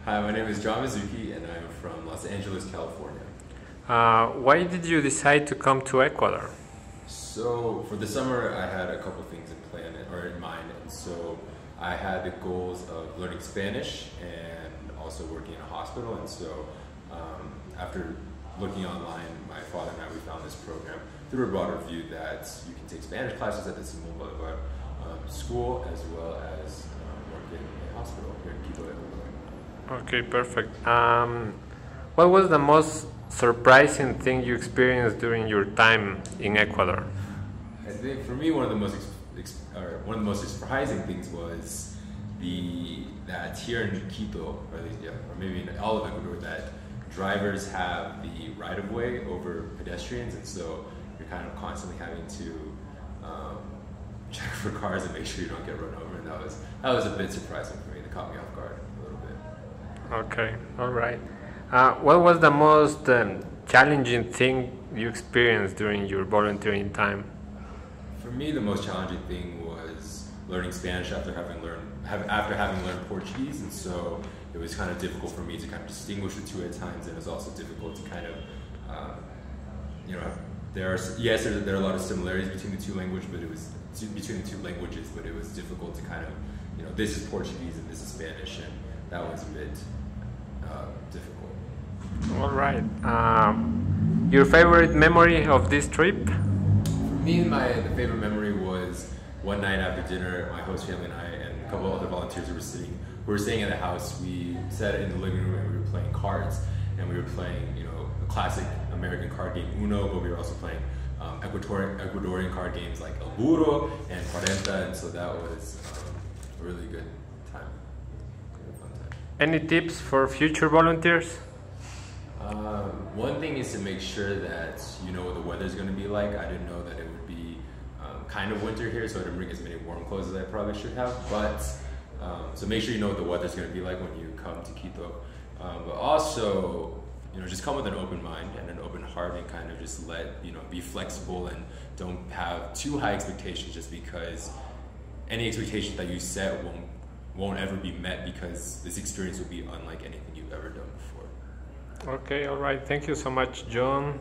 Hi, my name is Misuki, and I'm from Los Angeles, California. Why did you decide to come to Ecuador? So for the summer, I had a couple things in mind, and so I had the goals of learning Spanish and also working in a hospital. And so after looking online, my father and I, we found this program through a broader view that you can take Spanish classes at the Simon Bolivar school, as well as work in a hospital here in Quito, Ecuador. Okay, perfect. What was the most surprising thing you experienced during your time in Ecuador? I think for me, one of the most surprising things was that here in Quito, or maybe in all of Ecuador, that drivers have the right-of-way over pedestrians, and so you're kind of constantly having to check for cars and make sure you don't get run over. And that was a bit surprising for me. It caught me off guard a little bit. Okay, all right. What was the most challenging thing you experienced during your volunteering time? For me, the most challenging thing was learning Spanish after having learned Portuguese, and so it was kind of difficult for me to kind of distinguish the two at times, and it was also difficult to kind of, there are a lot of similarities between the two languages, but it was difficult to kind of, this is Portuguese and this is Spanish, and that was a bit difficult. All right. Your favorite memory of this trip? For me, the favorite memory was one night after dinner, my host family and I and a couple of other volunteers we were staying at a house. We sat in the living room and we were playing cards, and we were playing, a classic American card game Uno, but we were also playing Ecuadorian card games like El Burro and Cuarenta, and so that was a really good time. Fun time. Any tips for future volunteers? One thing is to make sure that you know what the weather's going to be like. I didn't know that it would be kind of winter here, so I didn't bring as many warm clothes as I probably should have. But so make sure you know what the weather's going to be like when you come to Quito. But also, just come with an open mind and an open heart, and kind of just be flexible and don't have too high expectations, just because any expectations that you set won't ever be met, because this experience will be unlike anything you've ever done before. Okay, all right. Thank you so much, John.